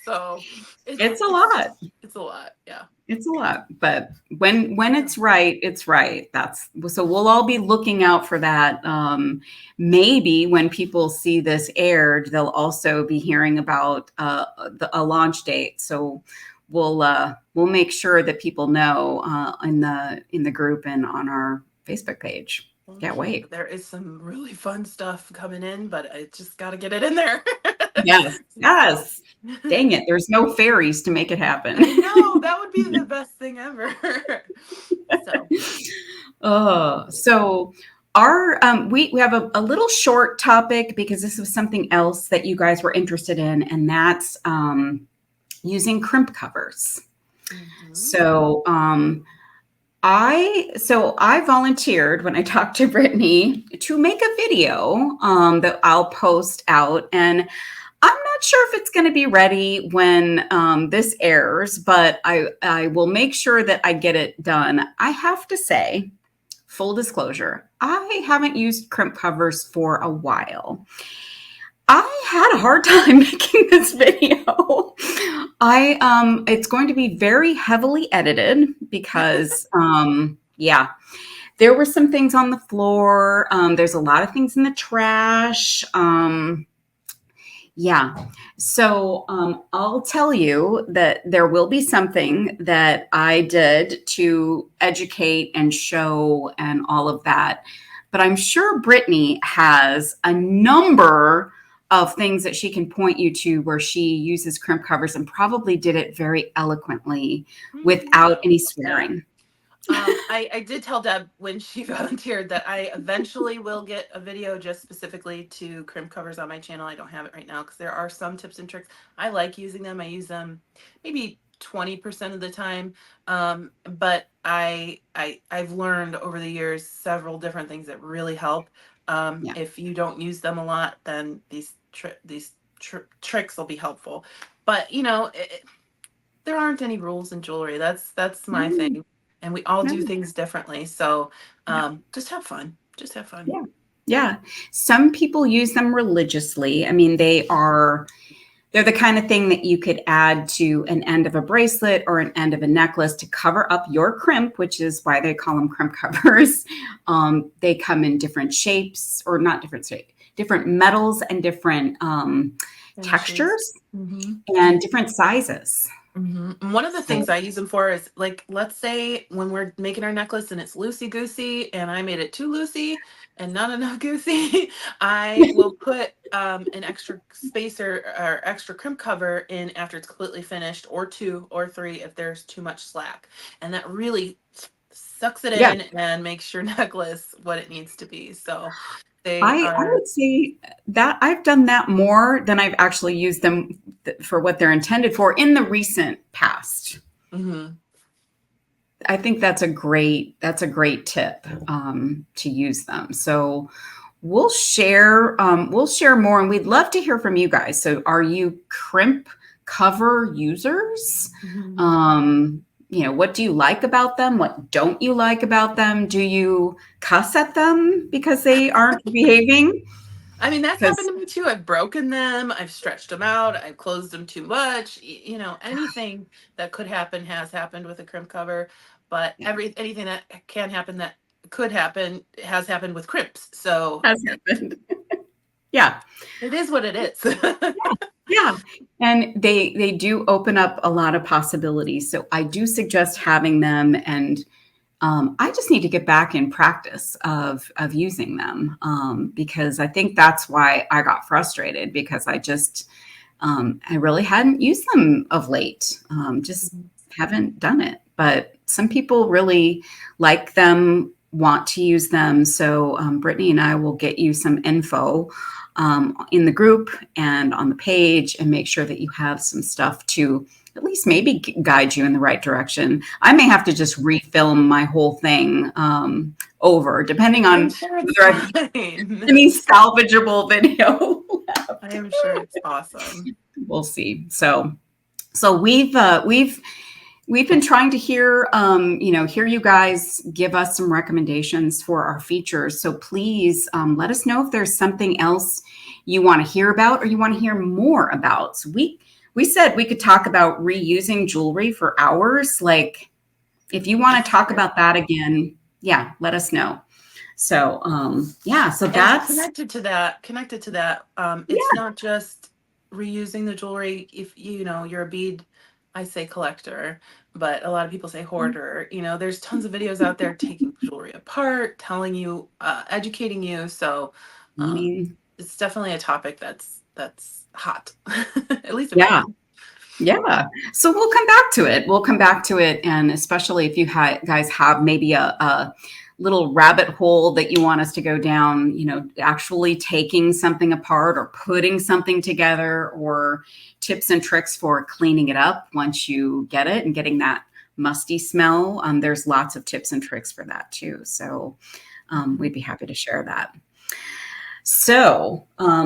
So it's a lot. It's a lot, yeah. It's a lot, but when it's right, it's right. So we'll all be looking out for that. Maybe when people see this aired, they'll also be hearing about a launch date. So we'll make sure that people know in the group and on our Facebook page. Can't wait. There is some really fun stuff coming in, but I just got to get it in there. Yes. Dang it. There's no fairies to make it happen. I know, that would be the best thing ever. So our we have a little short topic because this was something else that you guys were interested in, and that's using crimp covers. Mm-hmm. So I volunteered when I talked to Brittany to make a video that I'll post out, and I'm not sure if it's going to be ready when this airs, but I will make sure that I get it done. I have to say, full disclosure, I haven't used crimp covers for a while. I had a hard time making this video. It's going to be very heavily edited because yeah, there were some things on the floor. There's a lot of things in the trash. Yeah. So I'll tell you that there will be something that I did to educate and show and all of that. But I'm sure Brittany has a number of things that she can point you to where she uses crimp covers and probably did it very eloquently without any swearing. I did tell Deb when she volunteered that I eventually will get a video just specifically to crimp covers on my channel. I don't have it right now because there are some tips and tricks. I like using them. I use them maybe 20% of the time. But I've learned over the years several different things that really help. Yeah. If you don't use them a lot, then these tricks will be helpful. But there aren't any rules in jewelry. That's my thing. And we all do things differently. So just have fun. Just have fun. Yeah. Yeah. Some people use them religiously. I mean, they're the kind of thing that you could add to an end of a bracelet or an end of a necklace to cover up your crimp, which is why they call them crimp covers. They come in different shapes, or not different shapes, different metals and different textures and different sizes. One of the things I use them for is, like, let's say when we're making our necklace and it's loosey goosey and I made it too loosey and not enough goosey, I will put an extra spacer or extra crimp cover in after it's completely finished, or 2 or 3 if there's too much slack. And that really sucks it Yeah. in and makes your necklace what it needs to be. So I would say that I've done that more than I've actually used them for what they're intended for in the recent past. I think that's a great tip to use them. So we'll share more, and we'd love to hear from you guys. So are you crimp cover users? What do you like about them? What don't you like about them? Do you cuss at them because they aren't behaving? I mean, that's happened to me too. I've broken them. I've stretched them out. I've closed them too much. Anything that could happen has happened with a crimp cover, but anything that can happen that could happen has happened with crimps. So has happened. Yeah. It is what it is. Yeah. And they do open up a lot of possibilities. So I do suggest having them, and I just need to get back in practice of using them because I think that's why I got frustrated, because I really hadn't used them of late. Just haven't done it. But some people really like them, want to use them. So Brittany and I will get you some info in the group and on the page, and make sure that you have some stuff to at least maybe guide you in the right direction. I may have to just refilm my whole thing over, depending on whether I have any salvageable video left. I am sure it's awesome. We'll see. So we've been trying to hear you guys give us some recommendations for our features. So please let us know if there's something else you want to hear about or you want to hear more about. So we said we could talk about reusing jewelry for hours. Like, if you want to talk about that again, let us know. So so that's connected to that. It's not just reusing the jewelry. If you're a bead, I say collector, but a lot of people say hoarder. There's tons of videos out there taking jewelry apart, telling you, educating you. So it's definitely a topic that's hot, at least in my opinion. Yeah. So we'll come back to it. And especially if you guys have maybe a little rabbit hole that you want us to go down, actually taking something apart or putting something together, or tips and tricks for cleaning it up once you get it and getting that musty smell. There's lots of tips and tricks for that too. So we'd be happy to share that. So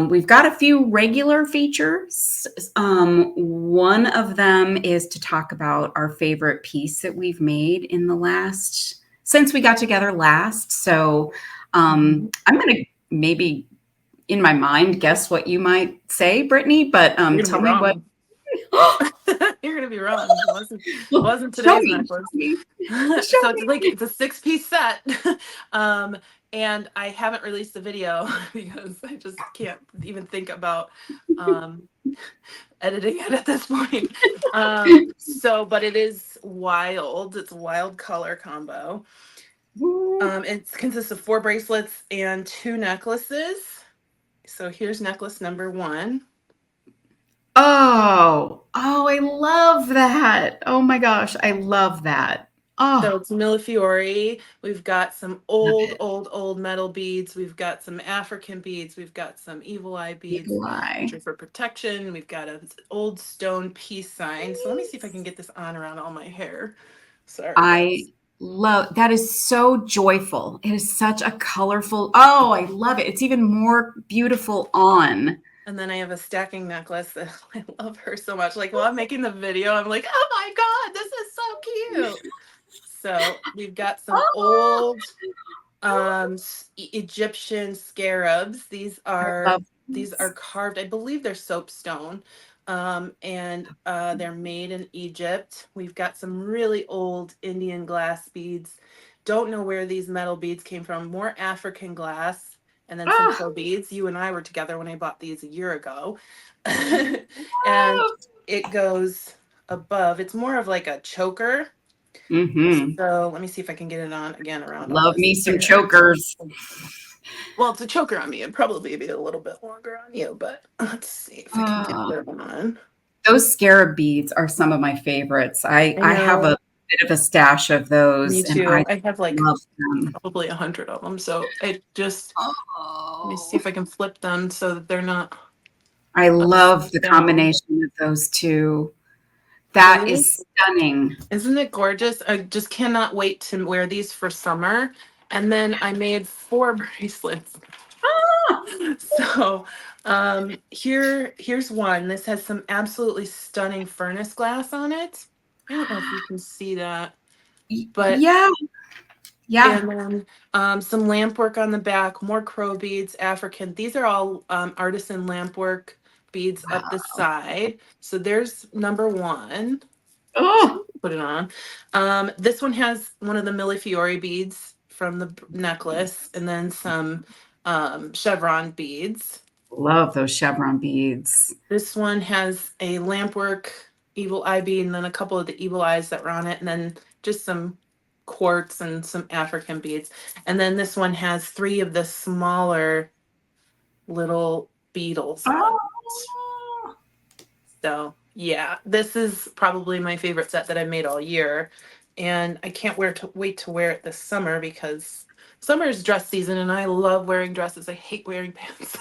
we've got a few regular features. One of them is to talk about our favorite piece that we've made in the last, since we got together last. So Mhm. I'm going to maybe in my mind guess what you might say, Brittany, but You're gonna be tell me what. wrong. You're gonna be wrong. It wasn't Show today's me, necklace. show me, show So me. it's a 6-piece set. um, and I haven't released the video because I just can't even think about um, editing it at this point. But it is wild. It's a wild color combo. It consists of 4 bracelets and 2 necklaces. So here's necklace number 1. I love that. Oh my gosh, I love that. So Oh, it's Millefiori. We've got some love old, it. old, old metal beads. We've got some African beads. We've got some evil eye beads, Evil which eye. are for protection. We've got an old stone peace sign. So let me see if I can get this on around all my hair. Sorry, I guys. love that is so joyful. It is such a colorful. Oh, I love it. It's even more beautiful on. And then I have a stacking necklace that I love her so much. Like while I'm making the video, I'm like, oh my God, this is so cute. So we've got some Oh, old Egyptian scarabs. these I are love these are this. carved, I believe they're soapstone, and they're made in Egypt. We've got some really old Indian glass beads. Don't know where these metal beads came from. More African glass, and then some Oh, pearl beads. You and I were together when I bought these a year ago. And oh. it goes above, it's more of like a choker. Mm-hmm. So let me see if I can get it on again around all Love this me some hair. chokers. Well, it's a choker on me. It'd probably be a little bit longer on you, but let's see if I can get Oh, that on. those scarab beads are some of my favorites. I I I have a know. bit of a stash of those, Me and I too. I have like love them. probably 100 of them. So it just, let me see Oh, if I can flip them so that they're not I love the upside down. combination of those two. So That this, is stunning. isn't it gorgeous? I just cannot wait to wear these for summer. And then I made 4 bracelets. Ah, So here's one. This has some absolutely stunning furnace glass on it. I don't know if you can see that, but yeah, yeah. and then some lamp work on the back, more crow beads, African. These are all artisan lamp work beads up the Wow. side. So there's number 1. Oh, Put it on. This one has one of the Millefiori beads from the necklace, and then some chevron beads. love those chevron beads. This one has a lampwork evil eye bead and then a couple of the evil eyes that were on it, and then just some quartz and some African beads. And then this one has 3 of the smaller little beetles on it. Oh, So yeah, this is probably my favorite set that I made all year. And I can't wait to wear it this summer because summer is dress season and I love wearing dresses. I hate wearing pants.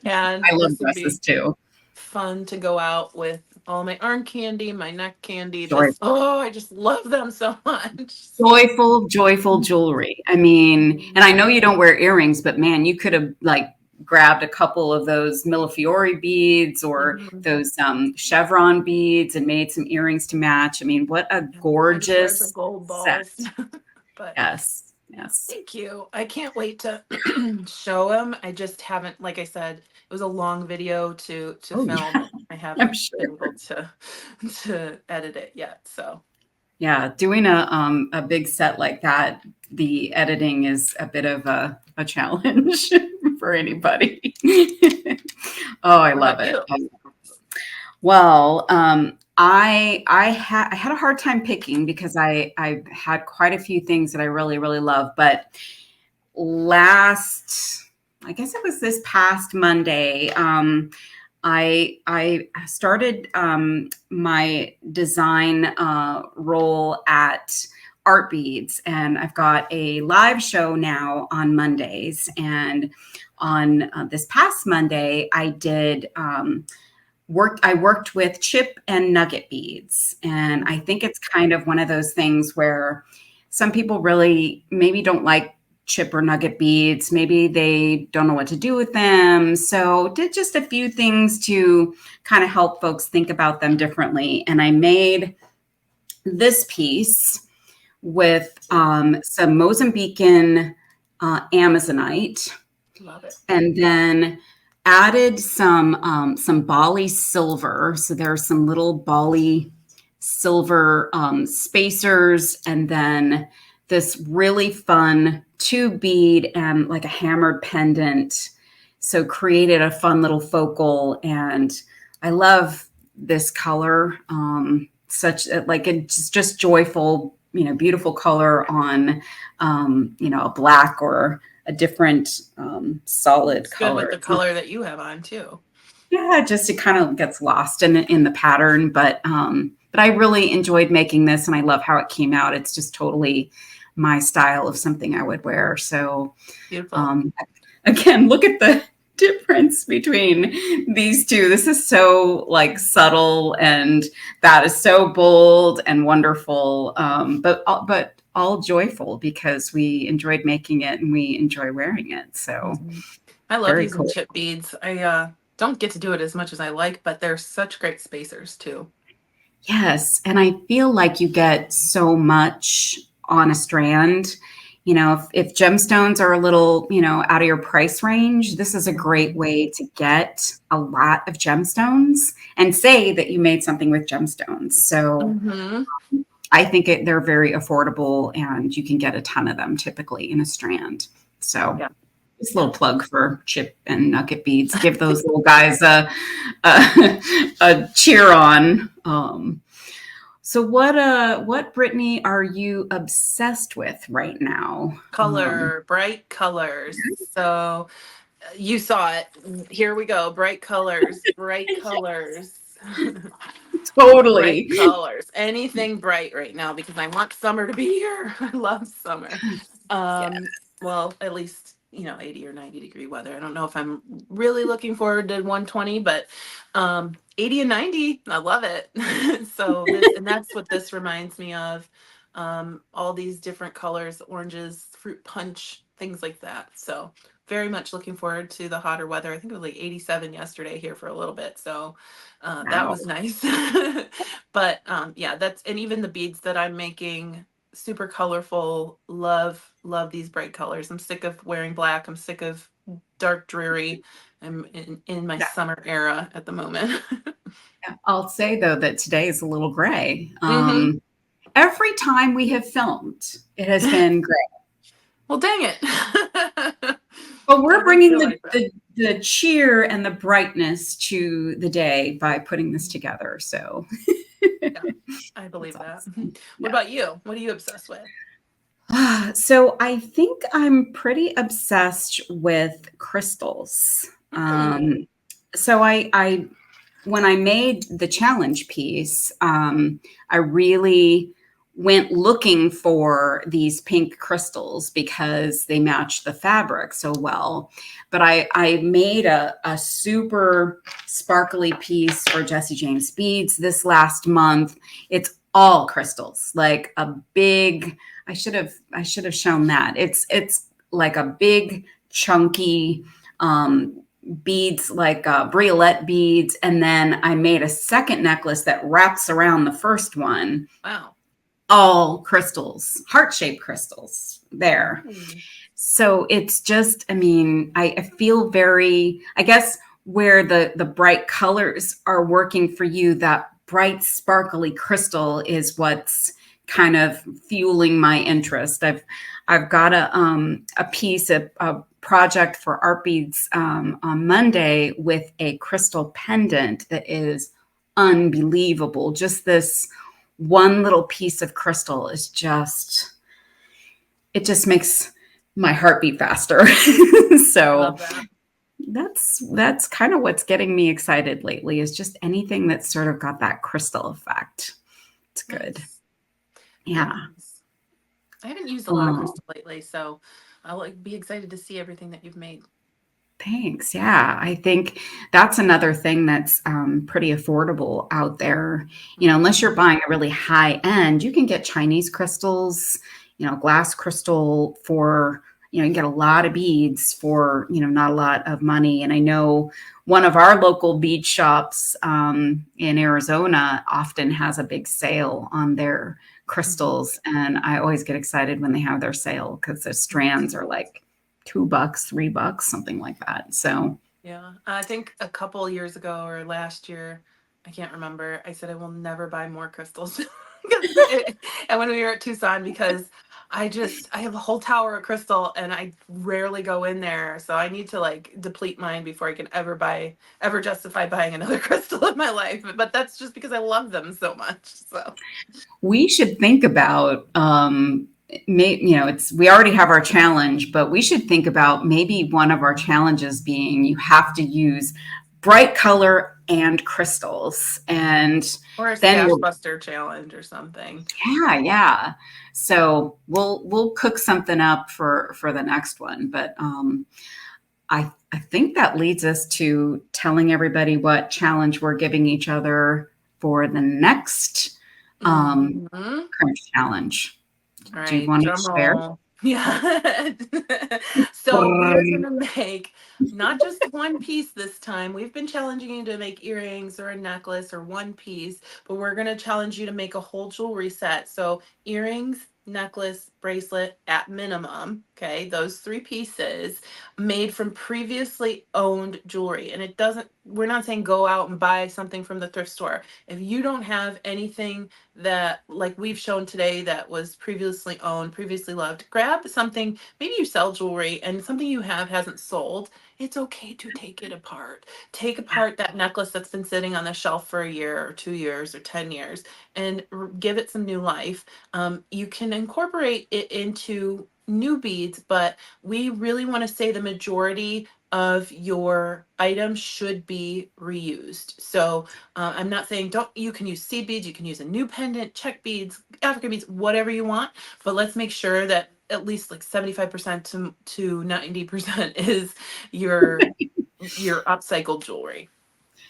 And I love this will be dresses too. fun to go out with all my arm candy, my neck candy. Joy, I just love them so much. So, joyful jewelry. I mean, and I know you don't wear earrings, but man, you could have like grabbed a couple of those Millefiori beads or mhm. those chevron beads and made some earrings to match. I mean, what a I just wear the gorgeous gold set. balls. But Yes, yes. thank you. I can't wait to show them. I just haven't, like I said, it was a long video to Oh yeah, film, and I I'm haven't sure. been able to edit it yet. So Yeah, doing a big set like that, the editing is a bit of a challenge for anybody. Oh, I what love about it. you? Well, I had a hard time picking because I had quite a few things that I really love, but last I guess it was this past Monday. I started my design role at Art Beads, and I've got a live show now on Mondays. And on this past Monday, I did I worked with chip and nugget beads, and I think it's kind of one of those things where some people really maybe don't like chip or nugget beads. Maybe they don't know what to do with them. So did just a few things to kind of help folks think about them differently. And I made this piece with some Mozambican Amazonite. Love it. And then added some Bali silver. So there are some little Bali silver spacers, and then this really fun 2 bead and like a hammered pendant. So created a fun little focal, and I love this color. Such like it's just joyful, beautiful color on, a black or a different solid It's color. good with the color that you have on too. Yeah, just it kind of gets lost in the pattern, but I really enjoyed making this, and I love how it came out. It's just totally my style of something I would wear. So Beautiful. Again, look at the difference between these two. This is so like subtle, and that is so bold and wonderful, but all joyful because we enjoyed making it and we enjoy wearing it. So I love very using cool. chip beads. I don't get to do it as much as I like, but they're such great spacers too. Yes, and I feel like you get so much on a strand. If gemstones are a little, out of your price range, this is a great way to get a lot of gemstones and say that you made something with gemstones. So I think they're very affordable, and you can get a ton of them typically in a strand. So Yeah. just a little plug for chip and nugget beads. Give those little guys a cheer on. So what Brittany are you obsessed with right now? Bright colors. So you saw it. Here we go. Bright colors. Bright colors. Totally. Bright colors. Anything bright right now because I want summer to be here. I love summer. Well, at least 80 or 90-degree weather. I don't know if I'm really looking forward to 120, but 80 and 90, I love it. So that's what this reminds me of. All these different colors, oranges, fruit punch, things like that. So very much looking forward to the hotter weather. I think it was like 87 yesterday here for a little bit. So that was nice. But yeah, and even the beads that I'm making, super colorful. Love these bright colors. I'm sick of wearing black. I'm sick of dark dreary. I'm in my summer era at the moment. I'll say though that today is a little gray. Every time we have filmed, it has been gray. Well, dang it. But we're bringing the cheer and the brightness to the day by putting this together. So yeah, I believe that. Awesome. What about you? What are you obsessed with? So I think I'm pretty obsessed with crystals. So I when I made the challenge piece, I really went looking for these pink crystals because they match the fabric so well. But I made a super sparkly piece for Jesse James Beads this last month. It's all crystals, like a big, I should have shown that. It's like a big chunky beads, like briolette beads. And then I made a second necklace that wraps around the first one. Wow. All crystals, heart-shaped crystals there. So it's just, I feel very, I guess where the bright colors are working for you, that bright sparkly crystal is what's kind of fueling my interest. I've got a piece, a project for Art Beads on Monday with a crystal pendant that is unbelievable. Just this one little piece of crystal is it just makes my heart beat faster. So that's kind of what's getting me excited lately, is just anything that's sort of got that crystal effect. It's good. Yeah. I haven't used a lot of crystal lately, so I'll be excited to see everything that you've made. Thanks. Yeah, I think that's another thing that's pretty affordable out there. Unless you're buying a really high end, you can get Chinese crystals, glass crystal for you get a lot of beads for, not a lot of money. And I know one of our local bead shops in Arizona often has a big sale on their crystals. And I always get excited when they have their sale because the strands are like $2, $3, something like that. So Yeah, I think a couple years ago or last year, I can't remember. I said I will never buy more crystals and when we were at Tucson, because I have a whole tower of crystal and I rarely go in there, so I need to like deplete mine before I can ever justify buying another crystal in my life. But that's just because I love them so much. So we should think about we already have our challenge, but we should think about maybe one of our challenges being you have to use bright color and crystals, and or a then stash we'll buster challenge or something. yeah. So we'll cook something up for the next one. But I think that leads us to telling everybody what challenge we're giving each other for the next Mhm. Crunch challenge. All Do you right, want to drum share? roll. Yeah. So we're gonna make not just one piece this time. We've been challenging you to make earrings or a necklace or one piece, but we're gonna challenge you to make a whole jewelry set. So earrings, necklace, bracelet at minimum. Okay, those three pieces made from previously owned jewelry. And we're not saying go out and buy something from the thrift store. If you don't have anything that like we've shown today that was previously owned, previously loved, grab something. Maybe you sell jewelry and something you have hasn't sold. It's okay to take it apart. Take apart that necklace that's been sitting on the shelf for a year or 2 years or 10 years and give it some new life. You can incorporate it into new beads, but we really want to say the majority of your items should be reused. So I'm not saying don't, you can use seed beads, you can use a new pendant, check beads, African beads, whatever you want, but let's make sure that at least like 75% to 90% is your upcycled jewelry.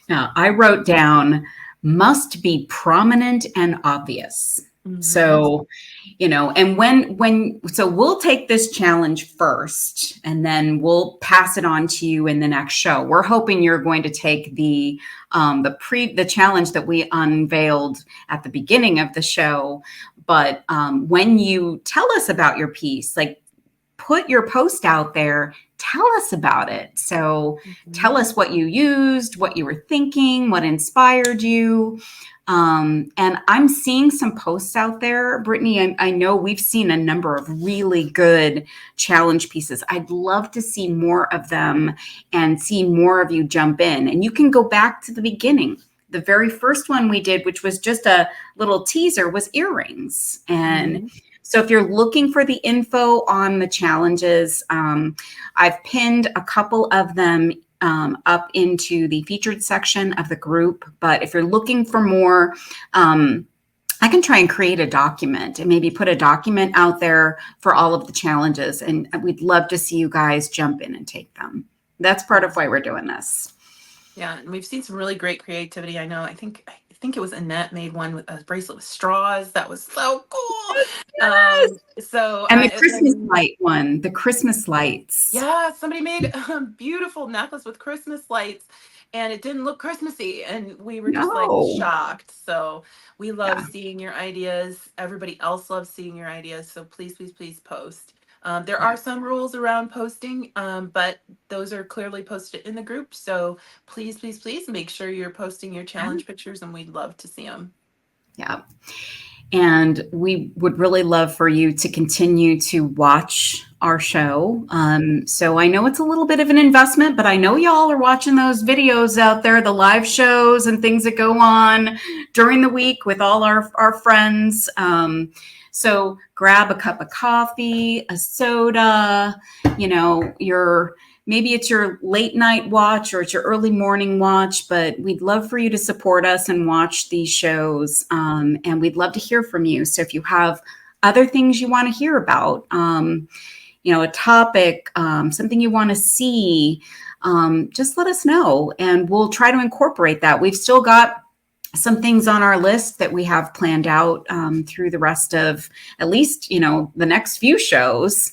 Now, I wrote down must be prominent and obvious. Mm-hmm. So, and so we'll take this challenge first and then we'll pass it on to you in the next show. We're hoping you're going to take the challenge that we unveiled at the beginning of the show. But when you tell us about your piece, like put your post out there, tell us about it. So tell Mm-hmm. us what you used, what you were thinking, what inspired you. And I'm seeing some posts out there, Brittany. I know we've seen a number of really good challenge pieces. I'd love to see more of them and see more of you jump in. And you can go back to the beginning. The very first one we did, which was just a little teaser, was earrings. And Mm-hmm. so if you're looking for the info on the challenges, I've pinned a couple of them up into the featured section of the group. But if you're looking for more, I can try and create a document and maybe put a document out there for all of the challenges. And we'd love to see you guys jump in and take them. That's part of why we're doing this. Yeah, and we've seen some really great creativity. I think it was Annette made one with a bracelet with straws. That was so cool. Yes. So And the I Christmas light one, the Christmas lights. Yeah, somebody made a beautiful necklace with Christmas lights and it didn't look Christmassy. And we were just like No. shocked. So we love Yeah. seeing your ideas. Everybody else loves seeing your ideas. So please, please, please post. There Yeah. are some rules around posting, but those are clearly posted in the group. So please, please, please make sure you're posting your challenge pictures and we'd love to see them. Yeah. And we would really love for you to continue to watch our show. So I know it's a little bit of an investment, but I know y'all are watching those videos out there, the live shows and things that go on during the week with all our friends. So grab a cup of coffee, a soda, maybe it's your late night watch or it's your early morning watch, but we'd love for you to support us and watch these shows. And we'd love to hear from you. So if you have other things you want to hear about, a topic, something you want to see, just let us know and we'll try to incorporate that. We've still got some things on our list that we have planned out through the rest of at least, the next few shows.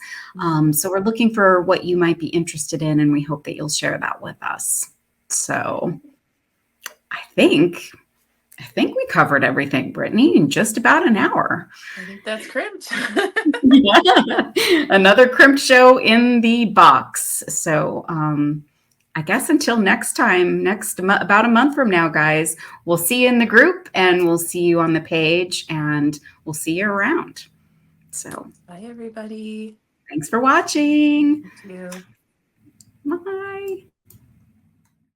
So we're looking for what you might be interested in, and we hope that you'll share that with us. So I think we covered everything, Brittany, in just about an hour. I think that's crimped. Yeah. Another crimped show in the box. So I guess until next time, about a month from now, guys, we'll see you in the group and we'll see you on the page and we'll see you around. So Bye, everybody. Thanks for watching. Thank you. Bye.